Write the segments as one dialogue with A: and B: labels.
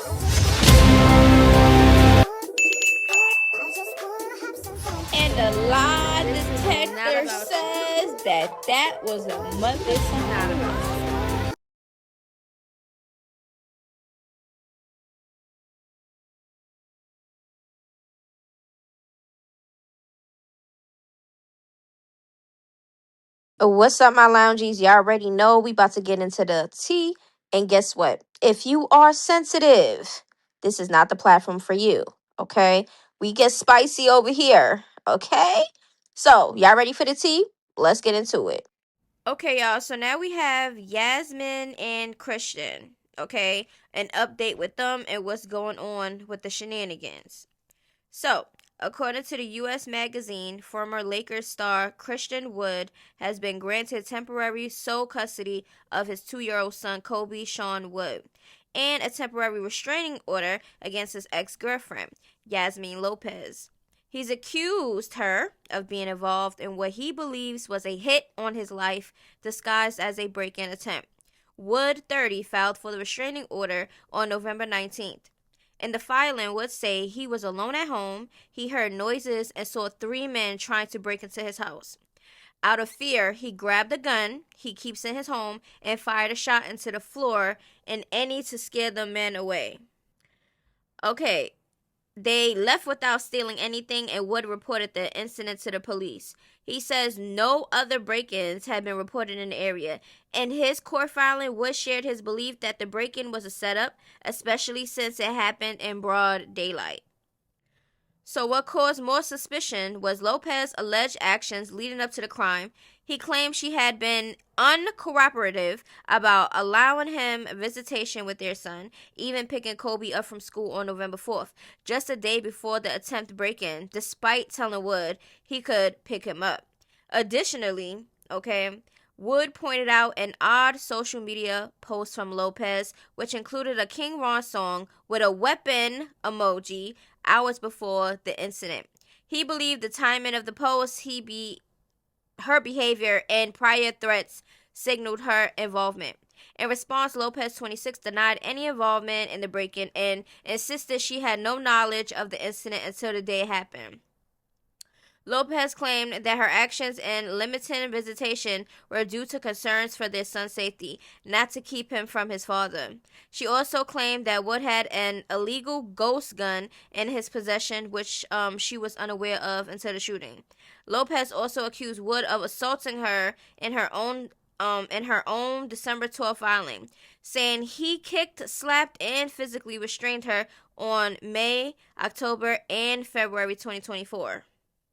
A: And the lie detector says that was a motherfucker.
B: What's up, my loungies? Y'all already know we about to get into the tea. And guess what? If you are sensitive, this is not the platform for you. Okay? We get spicy over here. Okay? So, y'all ready for the tea? Let's get into it.
A: Okay, y'all. So now we have Yasmine and Christian. Okay, an update with them and what's going on with the shenanigans. So, according to the U.S. magazine, former Lakers star Christian Wood has been granted temporary sole custody of his 2-year-old son Kobe Sean Wood and a temporary restraining order against his ex-girlfriend, Yasmine Lopez. He's accused her of being involved in what he believes was a hit on his life disguised as a break-in attempt. Wood, 30, filed for the restraining order on November 19th. In the filing, Wood say he was alone at home, he heard noises and saw 3 men trying to break into his house. Out of fear, he grabbed a gun he keeps in his home and fired a shot into the floor in any to scare the men away. Okay, they left without stealing anything, and Wood reported the incident to the police. He says no other break-ins had been reported in the area. In his court filing, Wood shared his belief that the break-in was a setup, especially since it happened in broad daylight. So what caused more suspicion was Lopez's alleged actions leading up to the crime. He claimed she had been uncooperative about allowing him visitation with their son, even picking Kobe up from school on November 4th, just a day before the attempted break-in, despite telling Wood he could pick him up. Additionally, Wood pointed out an odd social media post from Lopez, which included a King Ron song with a weapon emoji hours before the incident. He believed the timing of the post, her behavior, and prior threats signaled her involvement. In response, Lopez, 26, denied any involvement in the break-in and insisted she had no knowledge of the incident until the day it happened. Lopez claimed that her actions in limiting visitation were due to concerns for their son's safety, not to keep him from his father. She also claimed that Wood had an illegal ghost gun in his possession, which she was unaware of until the shooting. Lopez also accused Wood of assaulting her in her own December 12th filing, saying he kicked, slapped, and physically restrained her on May, October, and February 2024.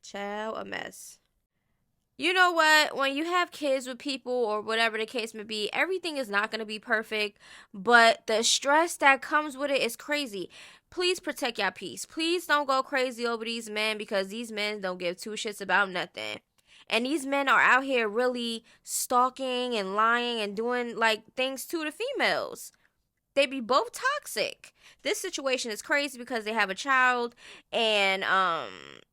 A: Child, a mess. You know what? When you have kids with people or whatever the case may be, everything is not going to be perfect, but the stress that comes with it is crazy. Please protect your peace. Please don't go crazy over these men, because these men don't give two shits about nothing. And these men are out here really stalking and lying and doing like things to the females. They be both toxic. This situation is crazy because they have a child, and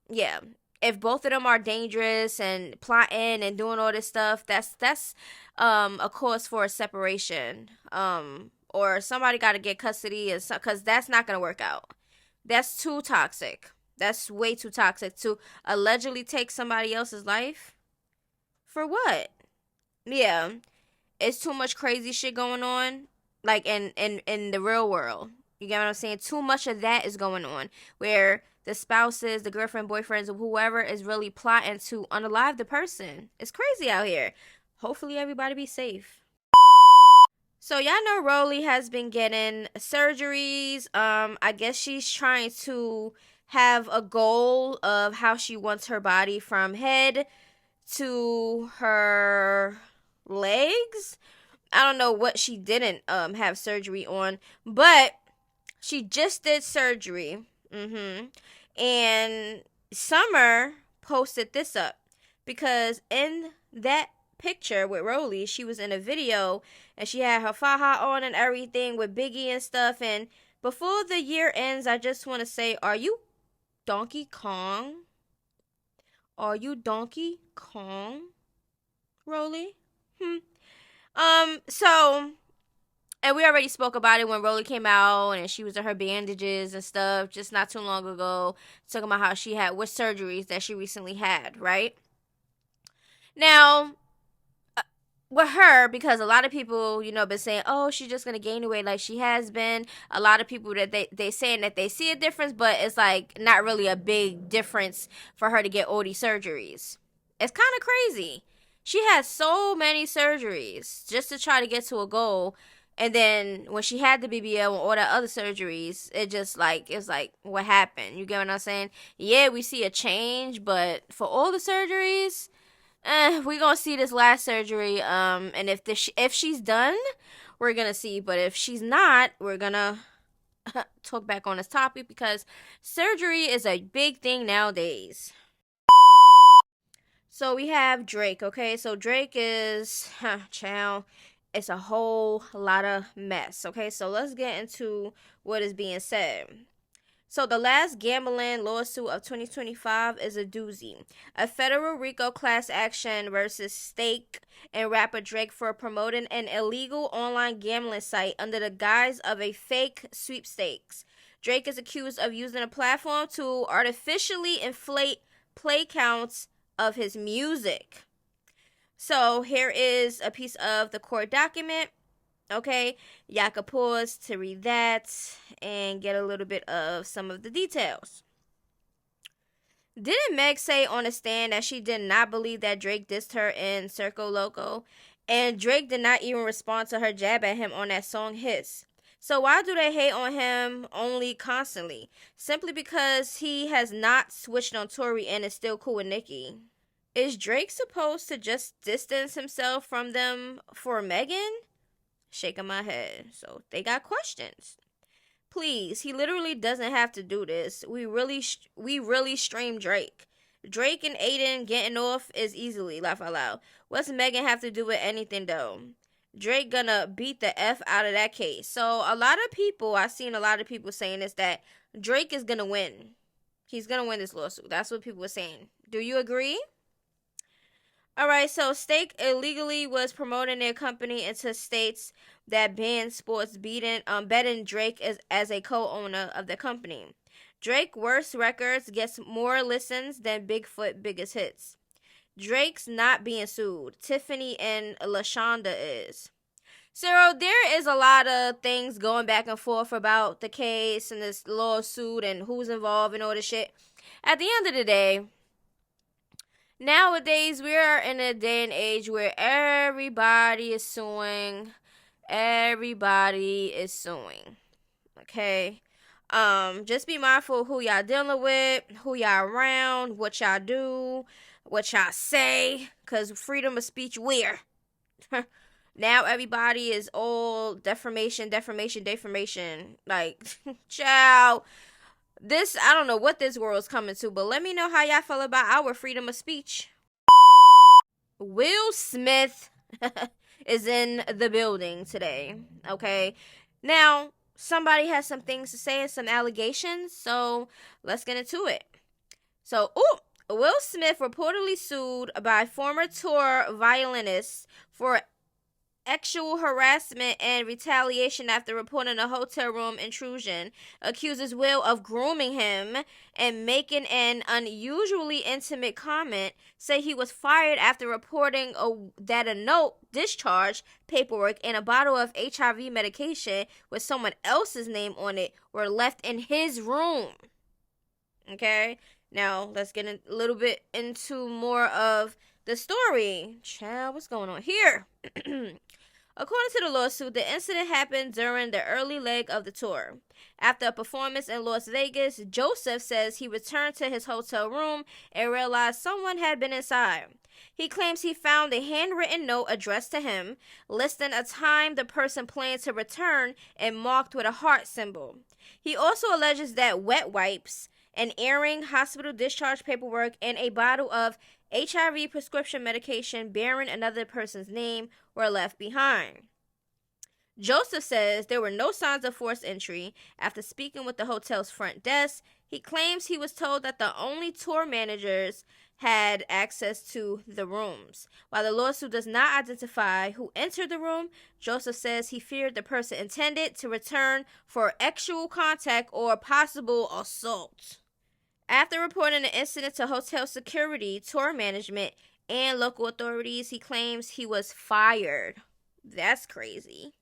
A: yeah, if both of them are dangerous and plotting and doing all this stuff, that's a cause for a separation. Or somebody got to get custody, and because that's not gonna work out. That's too toxic. That's way too toxic to allegedly take somebody else's life. For what? Yeah, it's too much crazy shit going on, like in the real world. You get what I'm saying? Too much of that is going on, where the spouses, the girlfriend, boyfriends, or whoever is really plotting to unalive the person. It's crazy out here. Hopefully everybody be safe. So y'all know Roelly has been getting surgeries. I guess she's trying to have a goal of how she wants her body from head to her legs. I don't know what she didn't have surgery on, but she just did surgery. And Summer posted this up because in that picture with Roelly, she was in a video and she had her faja on and everything with Biggie and stuff. And before the year ends, I just want to say, are you Donkey Kong? Are you Donkey Kong, Roelly? So And we already spoke about it when Roelly came out and she was in her bandages and stuff just not too long ago, talking about how she had what surgeries that she recently had, right? Now, with her, because a lot of people, been saying, oh, she's just gonna gain weight like she has been. A lot of people that they saying that they see a difference, but it's like not really a big difference for her to get all these surgeries. It's kind of crazy. She had so many surgeries just to try to get to a goal. And then when she had the BBL and all the other surgeries, it's like, what happened? You get what I'm saying? Yeah, we see a change, but for all the surgeries, we gonna see this last surgery. And if she's done, we're gonna see. But if she's not, we're gonna talk back on this topic because surgery is a big thing nowadays. So we have Drake. Okay, so Drake is, child. It's a whole lot of mess. Okay, so let's get into what is being said. So the last gambling lawsuit of 2025 is a doozy. A federal RICO class action versus Stake and rapper Drake for promoting an illegal online gambling site under the guise of a fake sweepstakes. Drake is accused of using a platform to artificially inflate play counts of his music. So here is a piece of the court document. Okay, y'all can pause to read that and get a little bit of some of the details. Didn't Meg say on the stand that she did not believe that Drake dissed her in Circo Loco? And Drake did not even respond to her jab at him on that song Hiss. So why do they hate on him only constantly? Simply because he has not switched on Tory and is still cool with Nicki. Is Drake supposed to just distance himself from them for Megan? Shaking my head. So they got questions. Please, he literally doesn't have to do this. We really stream Drake. Drake and Aiden getting off is easily laugh out loud. What's Megan have to do with anything though? Drake gonna beat the F out of that case. So I've seen a lot of people saying this, that Drake is gonna win. He's gonna win this lawsuit. That's what people were saying. Do you agree? Alright, so Stake illegally was promoting their company into states that banned sports betting Drake as a co-owner of the company. Drake Worst Records gets more listens than Bigfoot Biggest Hits. Drake's not being sued. Tiffany and LaShonda is. So there is a lot of things going back and forth about the case and this lawsuit and who's involved and all this shit. At the end of the day, nowadays, we are in a day and age where everybody is suing. Everybody is suing. Okay? Just be mindful who y'all dealing with, who y'all around, what y'all do, what y'all say, because freedom of speech where? Now everybody is all defamation. Like, child. This, I don't know what this world's coming to, but let me know how y'all feel about our freedom of speech. Will Smith is in the building today, okay? Now, somebody has some things to say and some allegations, so let's get into it. So, Will Smith reportedly sued by former tour violinist for sexual harassment and retaliation after reporting a hotel room intrusion, accuses Will of grooming him and making an unusually intimate comment, say he was fired after reporting that a note, discharge paperwork, and a bottle of HIV medication with someone else's name on it were left in his room. Okay? Now, let's get a little bit into more of the story. Child, what's going on here? According to the lawsuit, the incident happened during the early leg of the tour. After a performance in Las Vegas, Joseph says he returned to his hotel room and realized someone had been inside. He claims he found a handwritten note addressed to him, listing a time the person planned to return and marked with a heart symbol. He also alleges that wet wipes, an earring, hospital discharge paperwork, and a bottle of HIV prescription medication bearing another person's name were left behind. Joseph says there were no signs of forced entry. After speaking with the hotel's front desk, he claims he was told that the only tour managers had access to the rooms. While the lawsuit does not identify who entered the room, Joseph says he feared the person intended to return for actual contact or possible assault. After reporting the incident to hotel security, tour management, and local authorities, he claims he was fired. That's crazy.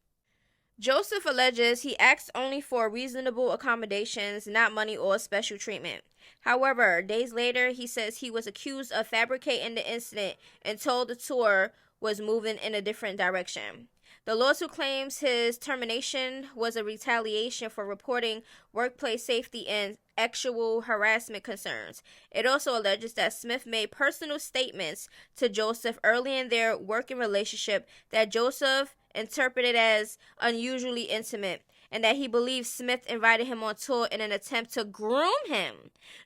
A: Joseph alleges he asked only for reasonable accommodations, not money or special treatment. However, days later, he says he was accused of fabricating the incident and told the tour was moving in a different direction. The lawsuit claims his termination was a retaliation for reporting workplace safety and actual harassment concerns. It also alleges that Smith made personal statements to Joseph early in their working relationship that Joseph interpreted as unusually intimate, and that he believes Smith invited him on tour in an attempt to groom him.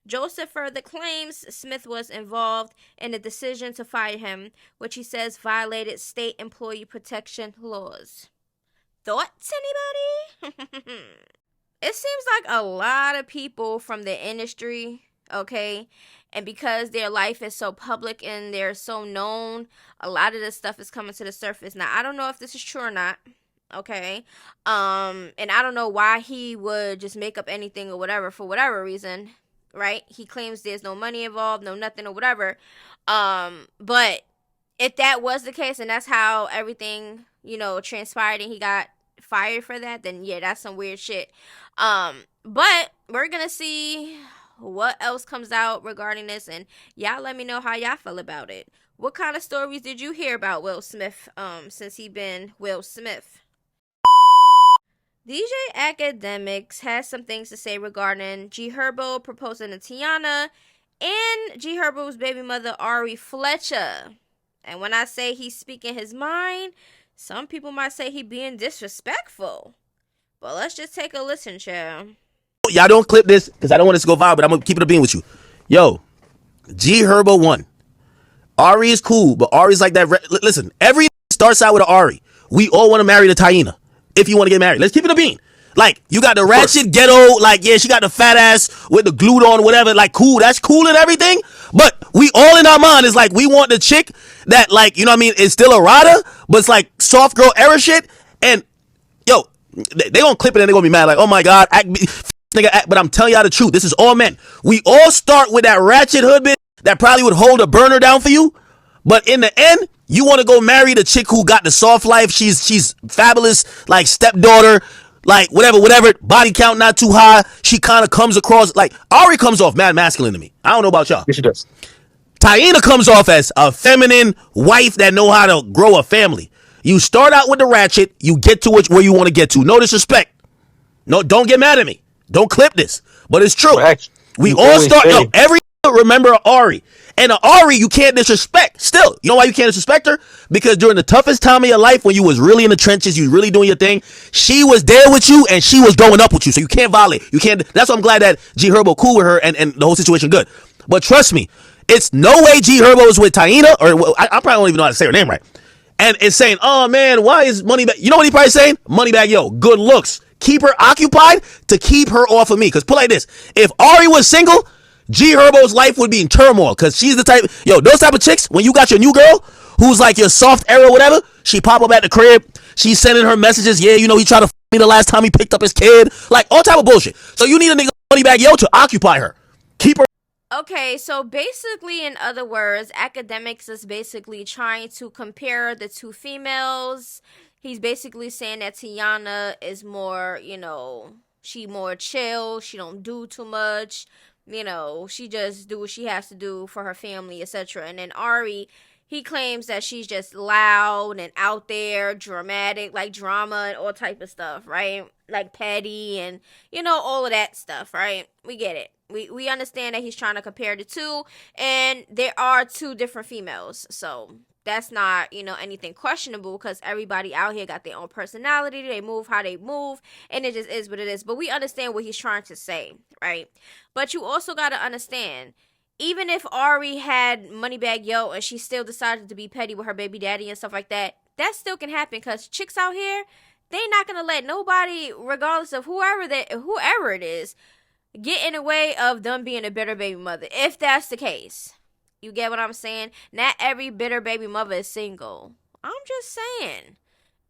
A: Joseph further claims Smith was involved in the decision to fire him, which he says violated state employee protection laws. Thoughts, anybody? It seems like a lot of people from the industry, okay, and because their life is so public and they're so known, a lot of this stuff is coming to the surface. Now, I don't know if this is true or not, okay, and I don't know why he would just make up anything or whatever for whatever reason, right? He claims there's no money involved, no nothing or whatever, but if that was the case and that's how everything, transpired and he got fired for that, then yeah, that's some weird shit. But we're gonna see what else comes out regarding this, and y'all let me know how y'all feel about it. What kind of stories did you hear about Will Smith since he been Will Smith? DJ Academics has some things to say regarding G Herbo proposing to Tiana and G Herbo's baby mother Ari Fletcher. And when I say he's speaking his mind, some people might say he being disrespectful. But let's just take a listen, child.
C: Y'all don't clip this because I don't want this to go viral, but I'm going to keep it a bean with you. Yo, G Herbo won. Ari is cool, but Ari's like that. Listen, every starts out with an Ari. We all want to marry the Tiana. If you want to get married, let's keep it a bean. Like, you got the ratchet ghetto, like, yeah, she got the fat ass with the glued on, whatever, like, cool, that's cool and everything, but we all in our mind is like, we want the chick that, like, you know what I mean, is still a rider, but it's like soft girl era shit, and, yo, they gonna clip it and they gonna be mad, like, oh my god, nigga, but I'm telling y'all the truth, this is all men. We all start with that ratchet hood bitch that probably would hold a burner down for you, but in the end, you want to go marry the chick who got the soft life, she's fabulous, like, stepdaughter, like, whatever, body count not too high, she kind of comes across, like, Ari comes off mad masculine to me. I don't know about y'all.
D: Yes, she does.
C: Tiana comes off as a feminine wife that know how to grow a family. You start out with the ratchet, you get to it where you want to get to. No disrespect. No, don't get mad at me. Don't clip this. But it's true.
D: Right.
C: We all start, every remember Ari. And Ari, you can't disrespect. Still, you know why you can't disrespect her? Because during the toughest time of your life, when you was really in the trenches, you really doing your thing, she was there with you and she was going up with you. So you can't violate. You can't. That's why I'm glad that G Herbo cool with her and the whole situation good. But trust me, it's no way G Herbo is with Tiana, or I probably don't even know how to say her name right. And it's saying, oh man, why is Moneybag? You know what he probably saying? Moneybag, yo, good looks. Keep her occupied to keep her off of me. Because put like this, if Ari was single, G Herbo's life would be in turmoil, because she's the type, those type of chicks, when you got your new girl, who's like your soft era or whatever, she pop up at the crib, she's sending her messages, yeah, he tried to f me the last time he picked up his kid, like, all type of bullshit. So you need a nigga Moneybag Yo to occupy her. Keep her.
A: Okay, so basically, in other words, Academics is basically trying to compare the two females. He's basically saying that Tiana is more, she more chill, she don't do too much, she just do what she has to do for her family, etc. And then Ari, he claims that she's just loud and out there, dramatic, like drama and all type of stuff, right? Like petty and, all of that stuff, right? We get it. We understand that he's trying to compare the two, and there are two different females, so that's not, anything questionable, because everybody out here got their own personality, they move how they move, and it just is what it is. But we understand what he's trying to say, right? But you also got to understand, even if Ari had Moneybag Yo and she still decided to be petty with her baby daddy and stuff like that, that still can happen, because chicks out here, they not gonna let nobody, regardless of whoever it is, get in the way of them being a bitter baby mother. If that's the case, you get what I'm saying? Not every bitter baby mother is single. I'm just saying,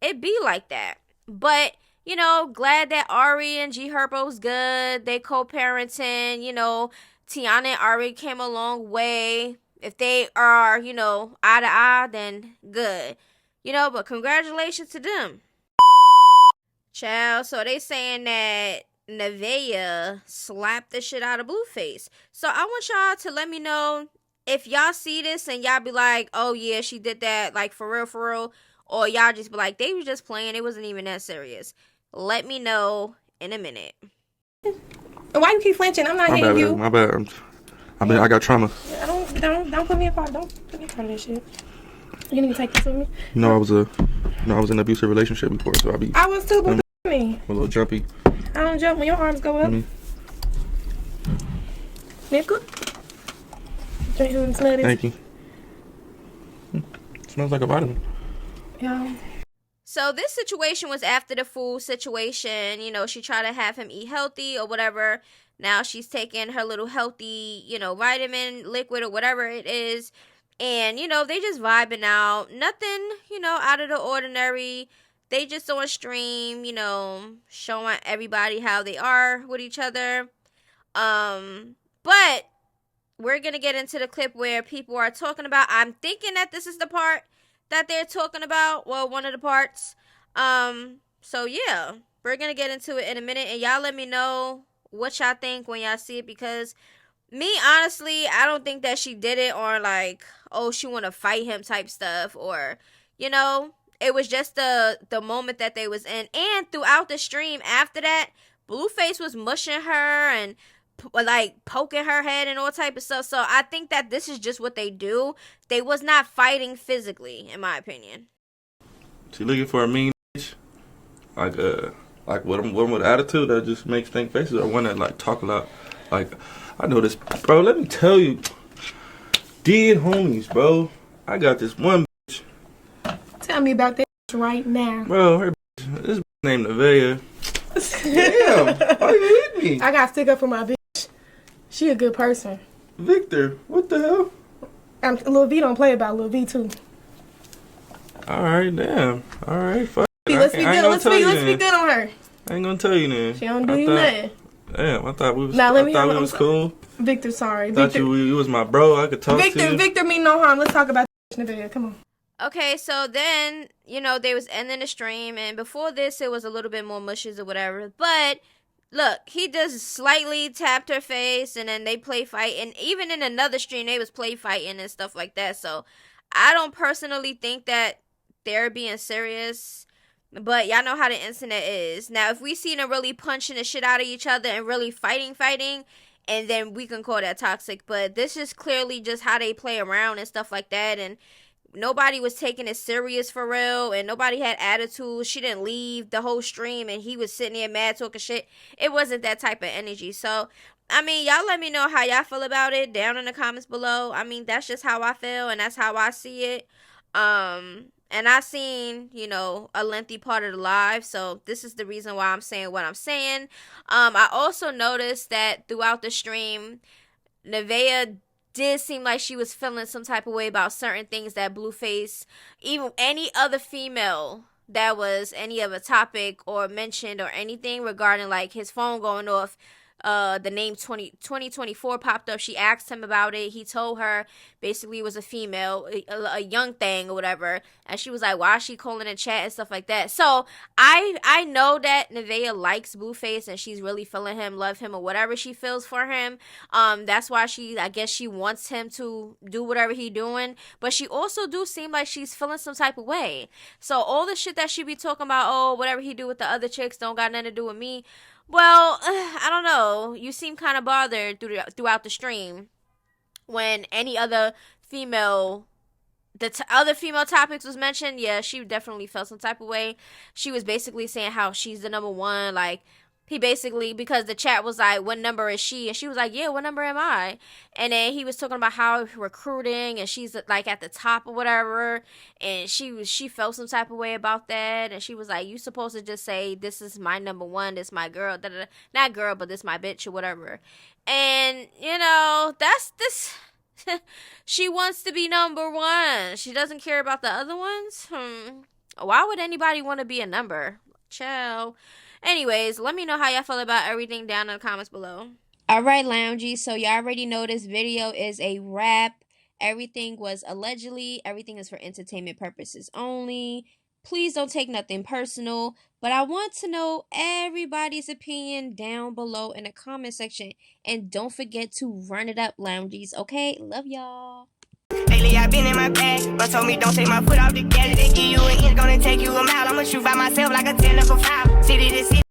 A: it be like that. But you know, glad that Ari and G Herbo's good. They co-parenting. You know, Tiana and Ari came a long way. If they are, you know, eye to eye, then good. You know, but congratulations to them. Child, so they saying that Nevaeh slapped the shit out of Blueface. So I want y'all to let me know if y'all see this and y'all be like, oh yeah, she did that, like for real. Or y'all just be like, they was just playing, it wasn't even that serious. Let me know in a minute.
D: Why you keep flinching? I'm not hitting you.
E: My bad. I got trauma.
D: Don't put me in part. Don't put me in part of this shit. You need to take this with me.
E: I was in an abusive relationship before, so
D: I was too, but me.
E: A little jumpy.
D: I don't jump when your arms go up. Nickel. Drink and smell this.
E: Thank you. Smells like a vitamin.
D: Yeah.
A: So this situation was after the food situation. You know, she tried to have him eat healthy or whatever. Now she's taking her little healthy, you know, vitamin, liquid or whatever it is. And, you know, they just vibing out. Nothing, you know, out of the ordinary. They just on stream, you know, showing everybody how they are with each other. But we're going to get into the clip where people are talking about, I'm thinking that this is the part that they're talking about. Well, one of the parts. So yeah, we're going to get into it in a minute. And y'all let me know what y'all think when y'all see it. Because me, honestly, I don't think that she did it on like, oh, she want to fight him type stuff. Or, you know, it was just the moment that they was in. And throughout the stream after that, Blueface was mushing her and like poking her head and all type of stuff. So I think that this is just what they do. They was not fighting physically, in my opinion.
E: She looking for a mean bitch, like one with attitude that just makes think faces, or one that like talk a lot. Like, I know this, bro. Let me tell you, dead homies, bro. I got this one bitch.
D: Tell me about that right now,
E: bro. Her bitch, this bitch named Nevaeh. Damn, why you hit me?
D: I got to stick up for my bitch. She a good person.
E: Victor, what the hell?
D: Lil V don't play about Lil V too.
E: Alright, damn. Alright, fuck.
D: Let's be good. Let's be good on her.
E: I ain't gonna tell you then.
D: She don't do you nothing.
E: Damn, I thought we was.
D: Now,
E: I thought we was cool.
D: Victor, sorry.
E: I thought you was my bro. I could talk to you.
D: Victor mean no harm. Let's talk about the video. Come on.
A: Okay, so then, you know, they was ending the stream, and before this, it was a little bit more mushes or whatever, but look, he just slightly tapped her face, and then they play fight, and even in another stream, they was play fighting and stuff like that, so I don't personally think that they're being serious, but y'all know how the internet is. Now, if we seen them really punching the shit out of each other and really fighting, and then we can call that toxic, but this is clearly just how they play around and stuff like that, and nobody was taking it serious for real, and nobody had attitude. She didn't leave the whole stream, and he was sitting there mad talking shit. It wasn't that type of energy. So, I mean, y'all let me know how y'all feel about it down in the comments below. I mean, that's just how I feel, and that's how I see it. And I seen, you know, a lengthy part of the live, so this is the reason why I'm saying what I'm saying. I also noticed that throughout the stream, Nevaeh did seem like she was feeling some type of way about certain things that Blueface, even any other female that was any of a topic or mentioned or anything regarding like his phone going off, the name 2024 popped up. She asked him about it. He told her basically it was a female, a young thing or whatever, and she was like, why is she calling in chat and stuff like that? So I know that Nevaeh likes Blueface and she's really feeling him, love him, or whatever she feels for him. That's why I guess she wants him to do whatever he doing, but she also do seem like she's feeling some type of way. So all the shit that she be talking about, oh, whatever he do with the other chicks don't got nothing to do with me. Well, I don't know. You seem kind of bothered throughout the stream when any other female, other female topics was mentioned. Yeah, she definitely felt some type of way. She was basically saying how she's the number one. Like, He basically, because the chat was like, what number is she? And she was like, yeah, what number am I? And then he was talking about how recruiting, and she's like at the top or whatever, and she felt some type of way about that, and she was like, you supposed to just say, this is my number one, this my girl, not girl, but this my bitch or whatever. And you know, that's this. She wants to be number one. She doesn't care about the other ones. Why would anybody want to be a number? Ciao. Anyways, let me know how y'all feel about everything down in the comments below. Alright, loungies, so y'all already know this video is a wrap. Everything was allegedly. Everything is for entertainment purposes only. Please don't take nothing personal. But I want to know everybody's opinion down below in the comment section. And don't forget to run it up, loungies, okay? Love y'all.
F: Lately I've been in my bag, but told me don't take my foot off the gas. They give you an inch, gonna take you a mile. I'ma shoot by myself like a 10 foul. City to city.